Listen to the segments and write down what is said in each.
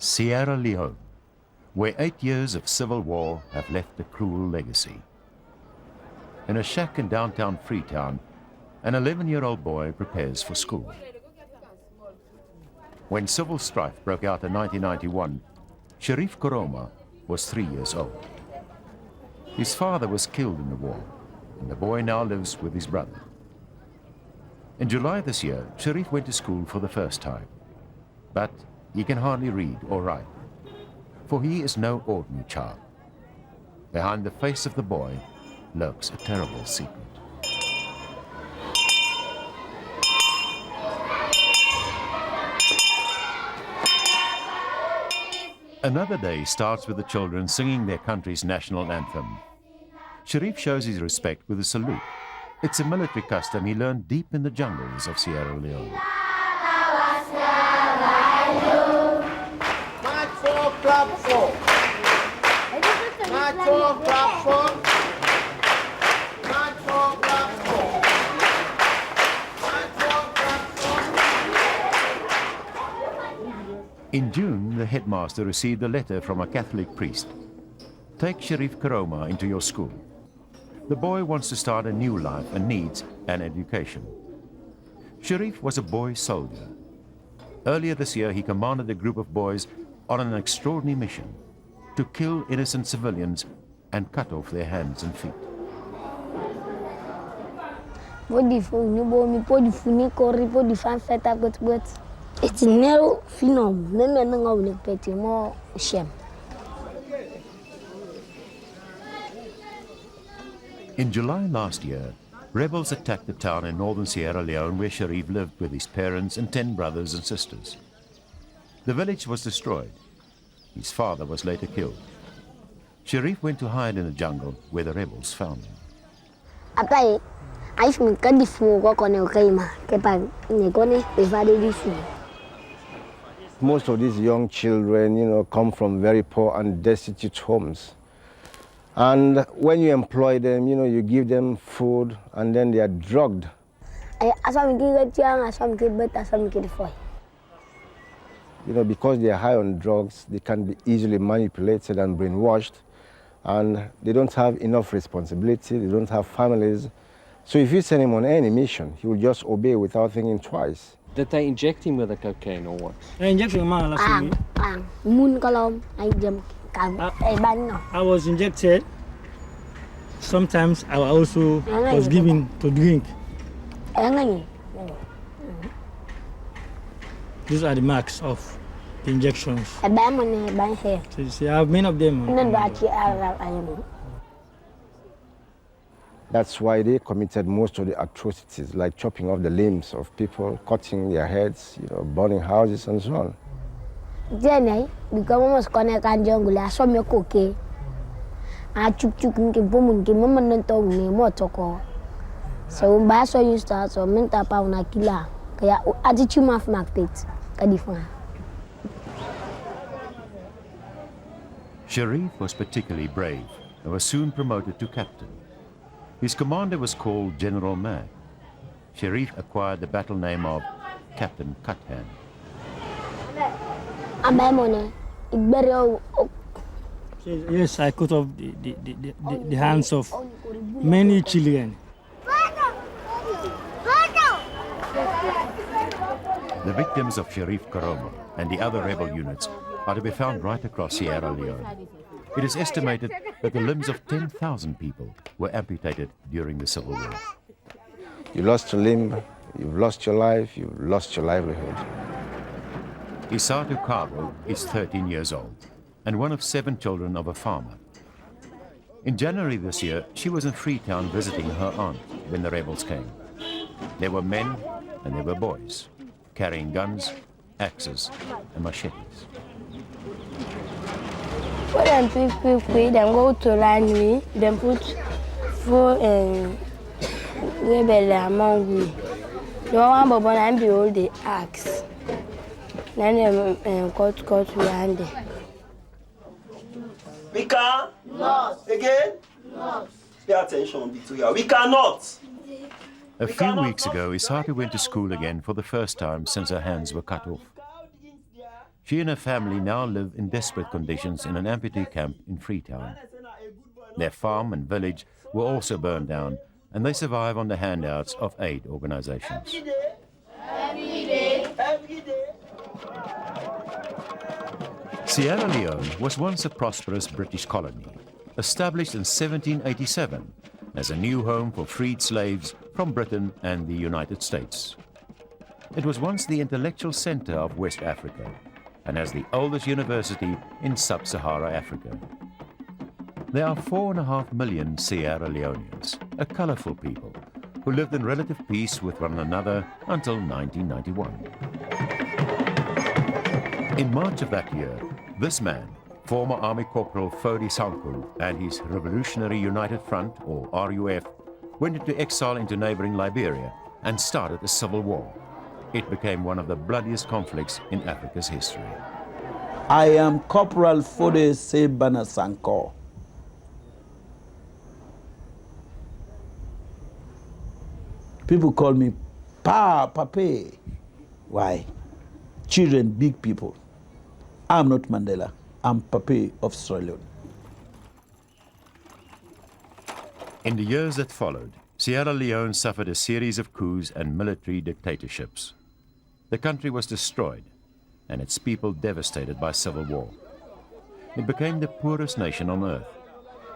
Sierra Leone, where 8 years of civil war have left a cruel legacy. In a shack in downtown Freetown, an 11-year-old boy prepares for school. When civil strife broke out in 1991, Sierieff Koroma was 3 years old. His father was killed in the war, and the boy now lives with his brother. In July this year, Sherieff went to school for the first time. But he can hardly read or write, for he is no ordinary child. Behind the face of the boy lurks a terrible secret. Another day starts with the children singing their country's national anthem. Sherieff shows his respect with a salute. It's a military custom he learned deep in the jungles of Sierra Leone. March 4, clap 4. March 4, clap 4. March 4, clap 4. March 4, clap 4. In June, the headmaster received a letter from a Catholic priest. Take Sierieff Koroma into your school. The boy wants to start a new life and needs an education. Sherieff was a boy soldier. Earlier this year, he commanded a group of boys on an extraordinary mission to kill innocent civilians and cut off their hands and feet. It's a narrow phenomenon. In July last year, rebels attacked the town in northern Sierra Leone where Sherieff lived with his parents and 10 brothers and sisters. The village was destroyed. His father was later killed. Sherieff went to hide in the jungle where the rebels found him. Most of these young children, come from very poor and destitute homes. And when you employ them, you give them food, and then they are drugged. Because they are high on drugs, they can be easily manipulated and brainwashed, and they don't have enough responsibility, they don't have families. So if you send him on any mission, he will just obey without thinking twice. Did they inject him with the cocaine or what? I was injected. Sometimes I also was given to drink. These are the marks of the injections. So you see, I have many of them. That's why they committed most of the atrocities, like chopping off the limbs of people, cutting their heads, burning houses and so on. Sherieff was particularly brave and was soon promoted to captain. His commander was called General Man. Sherieff acquired the battle name of Captain Cuthand. Yes, I cut off the hands of many children. The victims of Sierieff Koroma and the other rebel units are to be found right across Sierra Leone. It is estimated that the limbs of 10,000 people were amputated during the Civil War. You lost a limb, you've lost your life, you've lost your livelihood. Isattu Kargbo is 13 years old and one of 7 children of a farmer. In January this year, she was in Freetown visiting her aunt when the rebels came. There were men and there were boys, carrying guns, axes, and machetes. When people go to Lanui, then put food and rebel among we. The one but when I behold the axe, then them cut behind it. We can not. Again? Not. Pay attention, Victoria. We cannot. A few weeks ago, Isattu went to school again for the first time since her hands were cut off. She and her family now live in desperate conditions in an amputee camp in Freetown. Their farm and village were also burned down, and they survive on the handouts of aid organizations. Every day. Sierra Leone was once a prosperous British colony, established in 1787 as a new home for freed slaves from Britain and the United States. It was once the intellectual center of West Africa and has the oldest university in sub-Sahara Africa. There are 4.5 million Sierra Leoneans, a colorful people who lived in relative peace with one another until 1991. In March of that year, this man, former Army Corporal Foday Sankoh, and his Revolutionary United Front, or RUF, went into exile into neighboring Liberia and started a civil war. It became one of the bloodiest conflicts in Africa's history. I am Corporal Foday Sankoh. People call me Pape. Why? Children, big people. I'm not Mandela. I'm Pape of Sierra Leone. In the years that followed, Sierra Leone suffered a series of coups and military dictatorships. The country was destroyed and its people devastated by civil war. It became the poorest nation on earth,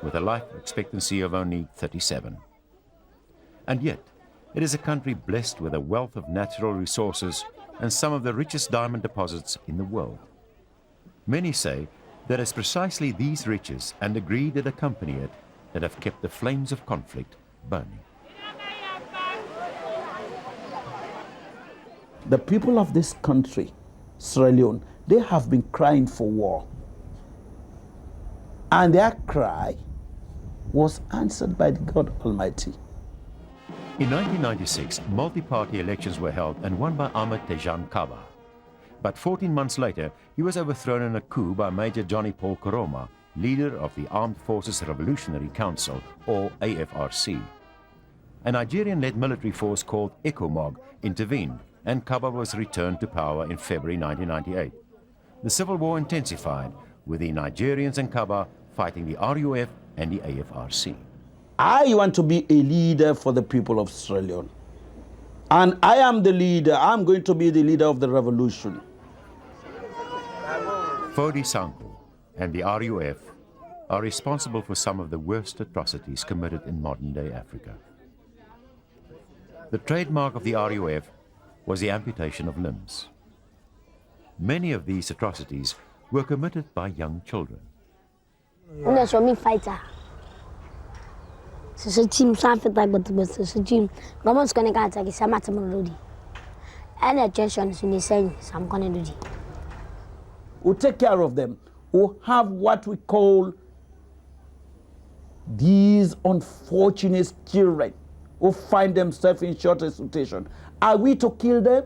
with a life expectancy of only 37. And yet, it is a country blessed with a wealth of natural resources and some of the richest diamond deposits in the world. Many say that it's precisely these riches and the greed that accompany it that have kept the flames of conflict burning. The people of this country, Sierra Leone, they have been crying for war. And their cry was answered by God Almighty. In 1996, multi-party elections were held and won by Ahmed Tejan Kaba. But 14 months later, he was overthrown in a coup by Major Sierieff Koroma, leader of the Armed Forces Revolutionary Council, or AFRC. A Nigerian-led military force called ECOMOG intervened, and Kaba was returned to power in February 1998. The civil war intensified, with the Nigerians and Kaba fighting the RUF and the AFRC. I want to be a leader for the people of Sierra Leone. And I am the leader. I'm going to be the leader of the revolution. Foday Sankoh and the RUF are responsible for some of the worst atrocities committed in modern-day Africa. The trademark of the RUF was the amputation of limbs. Many of these atrocities were committed by young children. That's what me fighter. So team something like but so team government's gonna get like some matamodi. And attention in the saying some gonna do. We'll take care of them. We'll have what we call these unfortunate children who find themselves in short situation. Are we to kill them?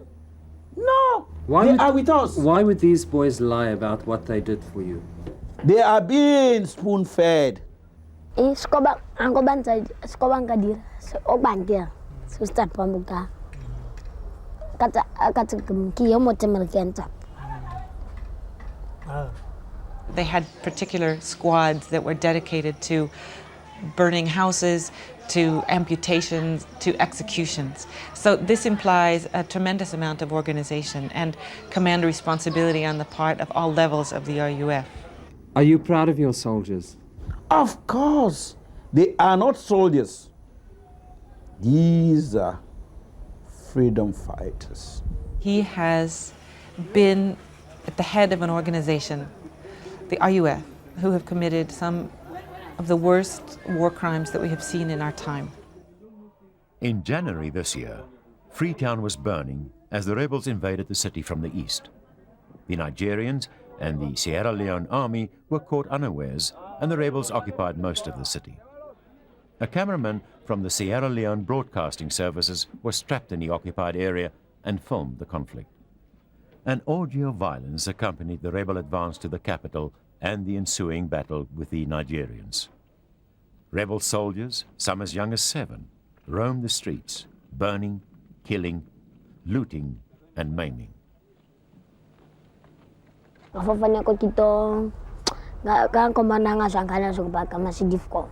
No. They are with us. Why would these boys lie about what they did for you? They are being spoon-fed. Skobang kadir, obangia, so start pamuka. Kata kiyo motemerkenta. They had particular squads that were dedicated to burning houses, to amputations, to executions. So this implies a tremendous amount of organization and command responsibility on the part of all levels of the RUF. Are you proud of your soldiers? Of course. They are not soldiers. These are freedom fighters. He has been at the head of an organization, the RUF, who have committed some of the worst war crimes that we have seen in our time. In January this year, Freetown was burning as the rebels invaded the city from the east. The Nigerians and the Sierra Leone army were caught unawares, and the rebels occupied most of the city. A cameraman from the Sierra Leone Broadcasting Services was trapped in the occupied area and filmed the conflict. An orgy of violence accompanied the rebel advance to the capital and the ensuing battle with the Nigerians. Rebel soldiers, some as young as 7, roamed the streets, burning, killing, looting, and maiming. Afafanya ko kito kan komandanga sangkana suka masih difficult.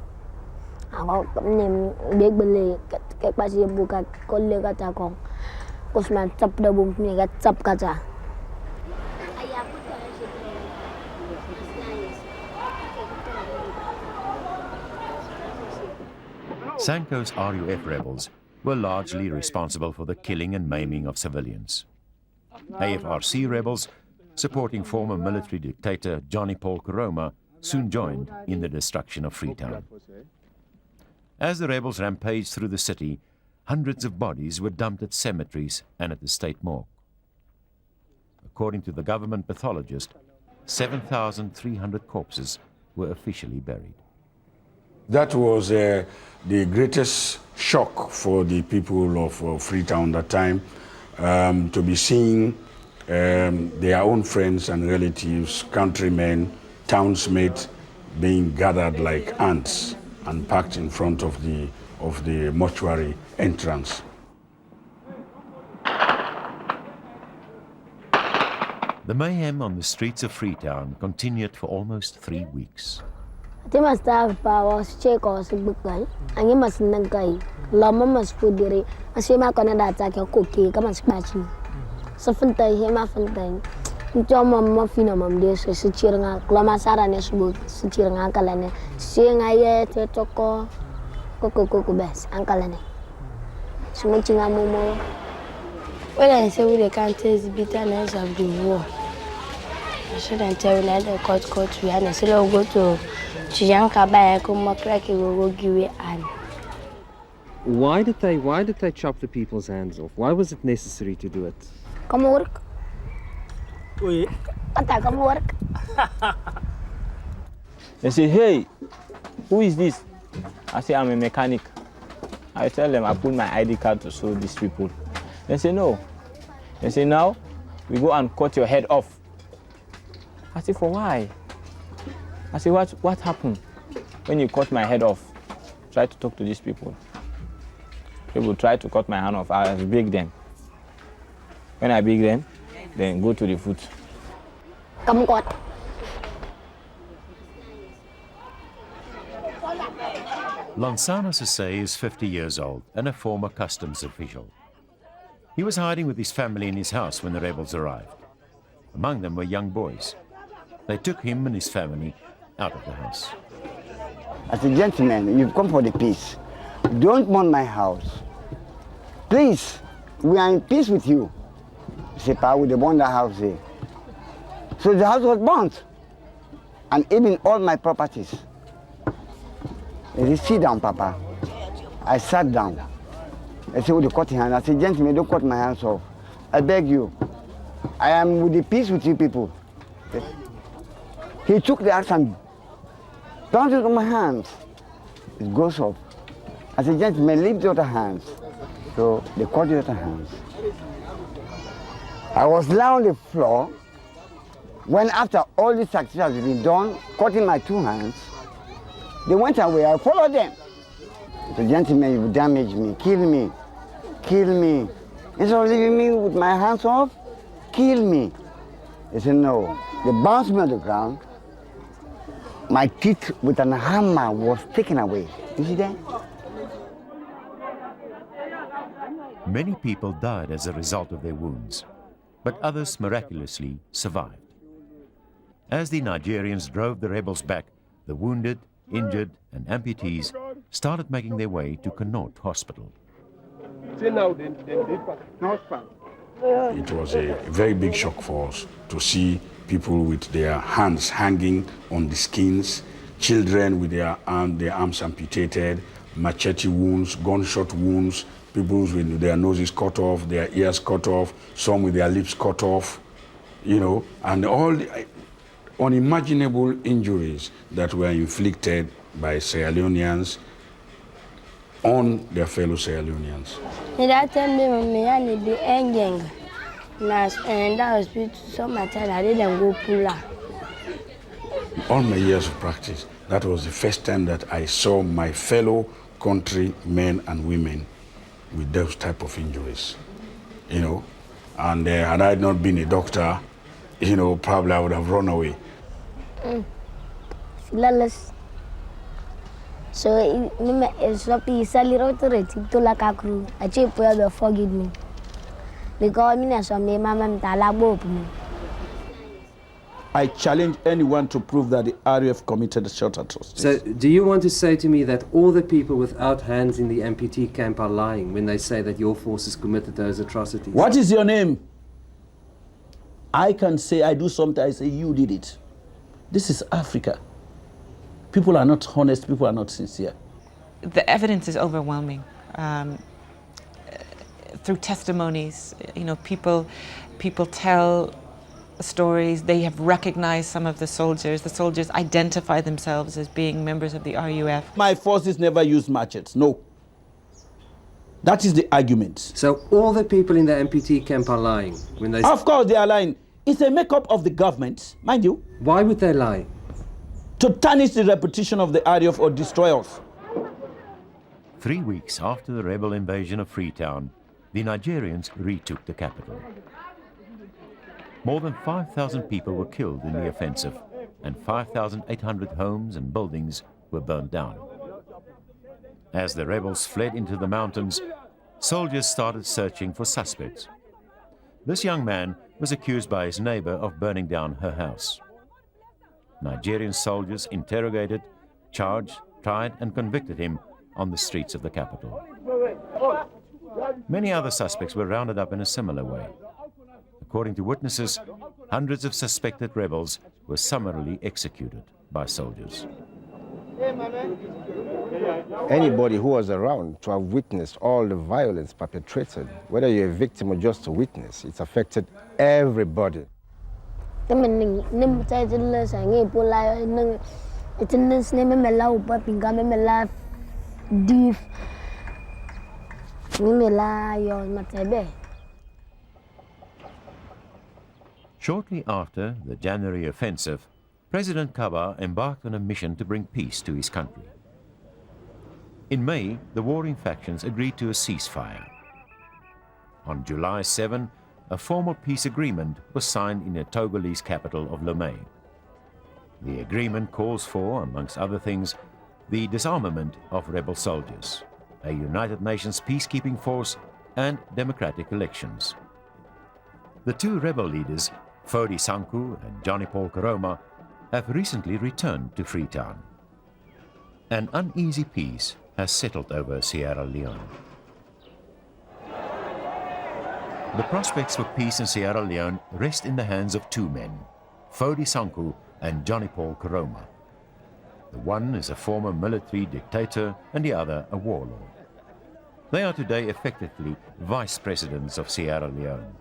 Ako nem big bele ke pasi buka kolle kata ko. Kusman tap da bum ni ka tap kata. Sankoh's RUF rebels were largely responsible for the killing and maiming of civilians. AFRC rebels, supporting former military dictator Sierra Koroma, soon joined in the destruction of Freetown. As the rebels rampaged through the city, hundreds of bodies were dumped at cemeteries and at the state morgue. According to the government pathologist, 7,300 corpses were officially buried. That was the greatest shock for the people of Freetown that time, to be seeing their own friends and relatives, countrymen, townsmates being gathered like ants and packed in front of the mortuary entrance. The mayhem on the streets of Freetown continued for almost 3 weeks. Ti mas ta pa was check or sibukai. Angi mas nangkai. Lama mas fudiri. Masima kona data ke koki ka mas pachi. Sa fantai he ma fantai. Nto mama fina mam de se chirnga. Klama sara ne subu se chirnga kalane. Singa ye te toko koko bes ankalane. Sumu chinga momo. When I say we can't taste the bitterness of the war. I shouldn't tell you that the court we had. I said I'll go to Why did they chop the people's hands off? Why was it necessary to do it? Come work. Oui. Come work. They say, hey, who is this? I say, I'm a mechanic. I tell them, I put my ID card to show these people. They say, no. They say, now, we go and cut your head off. I say, for why? I say, what happened when you cut my head off? Try to talk to these people. People try to cut my hand off. I beg them. When I beg them, then go to the foot. Come on. Lansana Sese is 50 years old and a former customs official. He was hiding with his family in his house when the rebels arrived. Among them were young boys. They took him and his family out of the house. As a gentleman, you've come for the peace. Don't burn my house. Please, we are in peace with you. Say, Pa, we burn the house here. So the house was burnt. And even all my properties. He said, sit down, Papa. I sat down. I said, with the cutting hand. I said, gentlemen, don't cut my hands off. I beg you. I am with the peace with you people. He took the axe and bounced it on my hands. It goes off. I said, gentlemen, leave the other hands. So they cut the other hands. I was lying on the floor when after all this activity has been done, cutting my two hands, they went away. I followed them. The gentleman, you damage me, kill me, kill me. Instead of leaving me with my hands off, kill me. They said, no. They bounced me on the ground. My teeth with an hammer was taken away. You see that? Many people died as a result of their wounds, but others miraculously survived. As the Nigerians drove the rebels back, the wounded, injured, and amputees started making their way to Connaught Hospital. It was a very big shock for us to see people with their hands hanging on the skins, children with their arms amputated, machete wounds, gunshot wounds, people with their noses cut off, their ears cut off, some with their lips cut off, you know, and all the unimaginable injuries that were inflicted by Sierra Leoneans on their fellow Sierra Leoneans. All my years of practice, that was the first time that I saw my fellow countrymen and women with those type of injuries, you know. And had I not been a doctor, you know, probably I would have run away. Lawless. So it's not easily automatic to like a crew. I cheap will forgive me. Because me so me mama talabo me. I challenge anyone to prove that the RUF committed short atrocities. So, do you want to say to me that all the people without hands in the amputee camp are lying when they say that your forces committed those atrocities? What is your name? I can say I do something, I say you did it. This is Africa. People are not honest, people are not sincere. The evidence is overwhelming. Through testimonies, you know, people tell stories. They have recognized some of the soldiers. The soldiers identify themselves as being members of the RUF. My forces never use machetes, no. That is the argument. So all the people in the amputee camp are lying when they... Of course they are lying. It's a makeup of the government, mind you. Why would they lie? To tarnish the reputation of the RUF or destroy us. 3 weeks after the rebel invasion of Freetown, the Nigerians retook the capital. More than 5,000 people were killed in the offensive, and 5,800 homes and buildings were burned down. As the rebels fled into the mountains, soldiers started searching for suspects. This young man was accused by his neighbor of burning down her house. Nigerian soldiers interrogated, charged, tried, and convicted him on the streets of the capital. Many other suspects were rounded up in a similar way. According to witnesses, hundreds of suspected rebels were summarily executed by soldiers. Anybody who was around to have witnessed all the violence perpetrated, whether you're a victim or just a witness, it's affected everybody. Shortly after the January offensive, President Kaba embarked on a mission to bring peace to his country. In May, the warring factions agreed to a ceasefire. On July 7, a formal peace agreement was signed in the Togolese capital of Lomé. The agreement calls for, amongst other things, the disarmament of rebel soldiers, a United Nations peacekeeping force, and democratic elections. The two rebel leaders, Foday Sankoh and Johnny Paul Koroma, have recently returned to Freetown. An uneasy peace has settled over Sierra Leone. The prospects for peace in Sierra Leone rest in the hands of two men, Foday Sankoh and Johnny Paul Koroma. The one is a former military dictator and the other a warlord. They are today effectively vice presidents of Sierra Leone.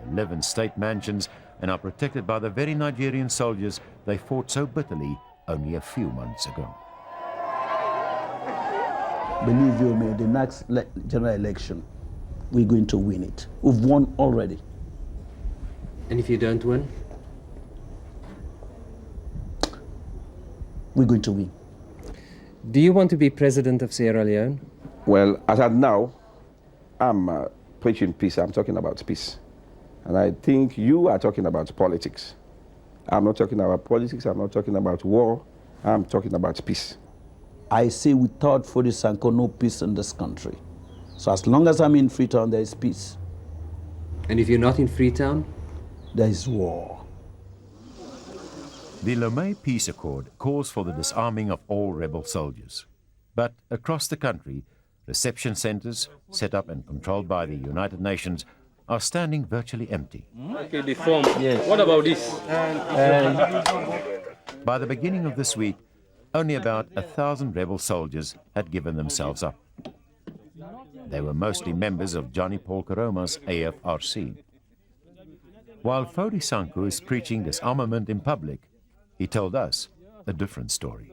They live in state mansions and are protected by the very Nigerian soldiers they fought so bitterly only a few months ago. Believe you me, the next general election, we're going to win it. We've won already. And if you don't win? We're going to win. Do you want to be president of Sierra Leone? Well, as of now, I'm preaching peace. I'm talking about peace. And I think you are talking about politics. I'm not talking about politics. I'm not talking about war. I'm talking about peace. I say without Foday Sankoh, no peace in this country. So as long as I'm in Freetown, there is peace. And if you're not in Freetown? There is war. The Lomé Peace Accord calls for the disarming of all rebel soldiers. But across the country, reception centers, set up and controlled by the United Nations, are standing virtually empty. Okay, the form. Yes. What about this? By the beginning of this week, only about 1,000 rebel soldiers had given themselves up. They were mostly members of Johnny Paul Koroma's AFRC. While Foday Sankoh is preaching disarmament in public, he told us a different story.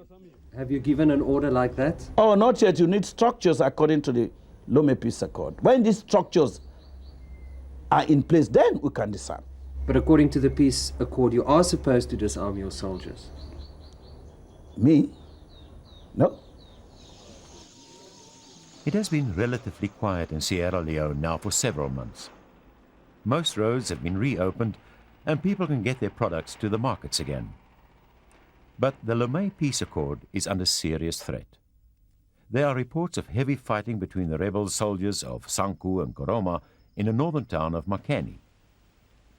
Have you given an order like that? Oh, not yet. You need structures according to the Lomé Peace Accord. When these structures are in place, then we can disarm. But according to the peace accord, you are supposed to disarm your soldiers. Me? No. It has been relatively quiet in Sierra Leone now for several months. Most roads have been reopened and people can get their products to the markets again. But the Lomé Peace Accord is under serious threat. There are reports of heavy fighting between the rebel soldiers of Sankoh and Koroma in the northern town of Makeni.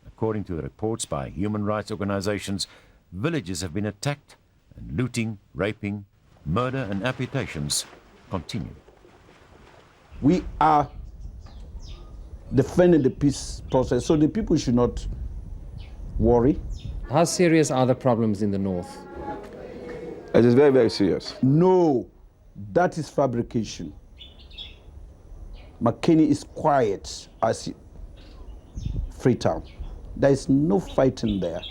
According to the reports by human rights organizations, villages have been attacked and looting, raping, murder and amputations continue. We are defending the peace process, so the people should not worry. How serious are the problems in the north? It is very, very serious. No, that is fabrication. Makeni is quiet as Freetown. There is no fighting there.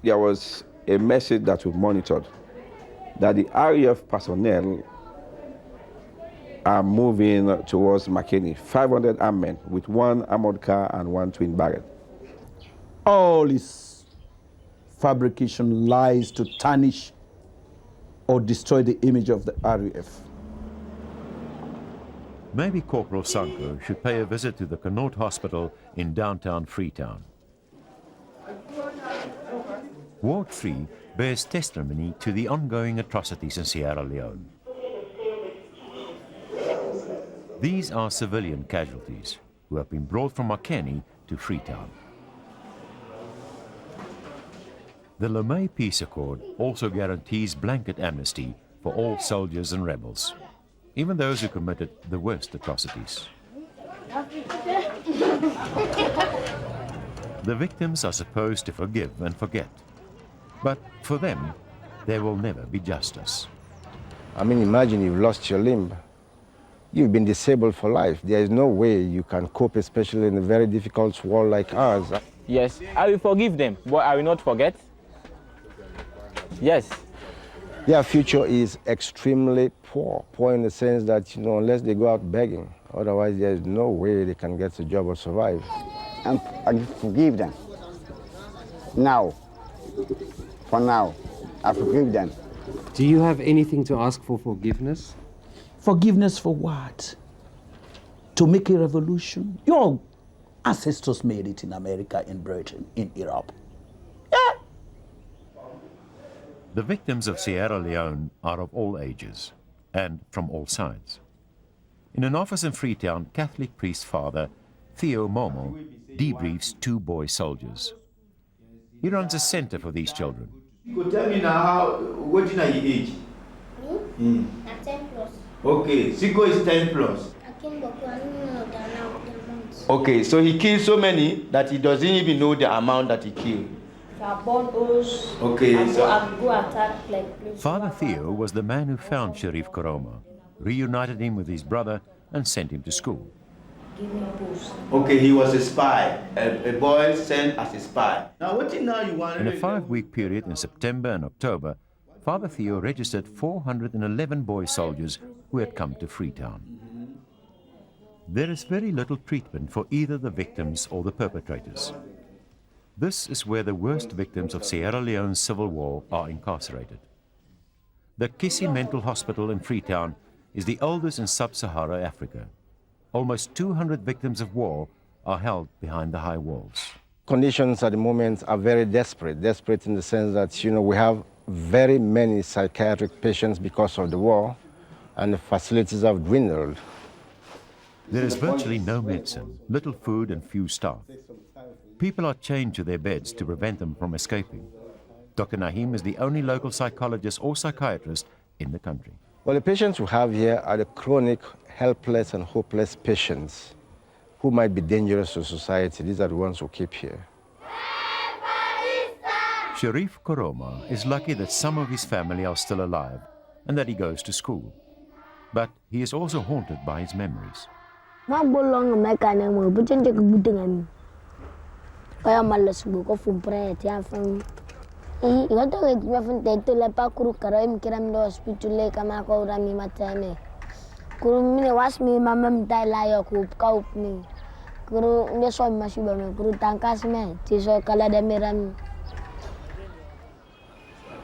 There was a message that we monitored, that the RAF personnel are moving towards Makeni, 500 armed men with 1 armored car and 1 twin barrel. All is fabrication, lies to tarnish or destroy the image of the RAF. Maybe Corporal Sankoh should pay a visit to the Connaught Hospital in downtown Freetown. Ward 3 bears testimony to the ongoing atrocities in Sierra Leone. These are civilian casualties who have been brought from Makeni to Freetown. The Lomé Peace Accord also guarantees blanket amnesty for all soldiers and rebels, even those who committed the worst atrocities. The victims are supposed to forgive and forget, but for them, there will never be justice. I mean, imagine you've lost your limb. You've been disabled for life. There is no way you can cope, especially in a very difficult world like ours. Yes, I will forgive them, but I will not forget. Yes. Their future is extremely poor. Poor in the sense that, unless they go out begging, otherwise there is no way they can get a job or survive. And I forgive them. Now, for now, I forgive them. Do you have anything to ask for forgiveness? Forgiveness for what? To make a revolution? Your ancestors made it in America, in Britain, in Europe. Yeah. The victims of Sierra Leone are of all ages and from all sides. In an office in Freetown, Catholic priest Father Theo Momo debriefs 2 boy soldiers. He runs a center for these children. You could tell me now what is your age? I'm 10 plus. Okay, Siko is 10 plus. Okay, so he killed so many that he doesn't even know the amount that he killed. Okay, so Father Theo was the man who found Sierieff Koroma, reunited him with his brother and sent him to school. Okay, he was a spy, a boy sent as a spy. Now what now you want? In a 5-week period in September and October, Father Theo registered 411 boy soldiers who had come to Freetown. There is very little treatment for either the victims or the perpetrators. This is where the worst victims of Sierra Leone's civil war are incarcerated. The Kisi Mental Hospital in Freetown is the oldest in sub-Sahara Africa. Almost 200 victims of war are held behind the high walls. Conditions at the moment are very desperate. Desperate in the sense that, we have very many psychiatric patients because of the war, and the facilities have dwindled. There is virtually no medicine, little food and few staff. People are chained to their beds to prevent them from escaping. Dr. Nahim is the only local psychologist or psychiatrist in the country. Well, the patients we have here are the chronic, helpless and hopeless patients who might be dangerous to society. These are the ones who keep here. Sherieff Koroma is lucky that some of his family are still alive and that he goes to school. But he is also haunted by his memories.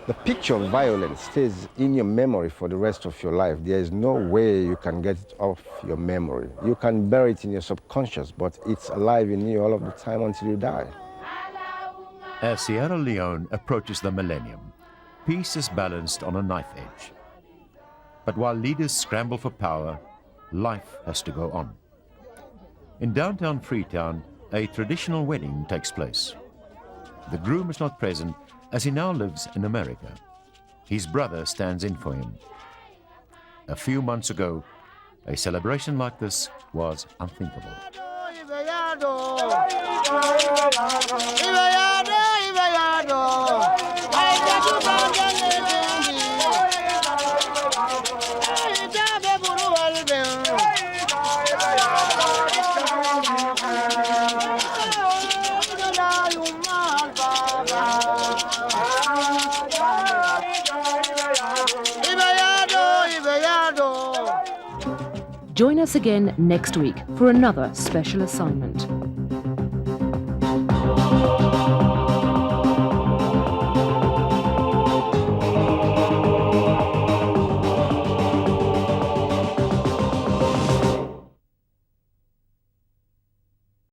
The picture of violence stays in your memory for the rest of your life. There is no way you can get it off your memory. You can bury it in your subconscious, but it's alive in you all of the time until you die. As Sierra Leone approaches the millennium, peace is balanced on a knife edge. But while leaders scramble for power, life has to go on. In downtown Freetown, a traditional wedding takes place. The groom is not present as he now lives in America. His brother stands in for him. A few months ago, a celebration like this was unthinkable. Join us again next week for another special assignment.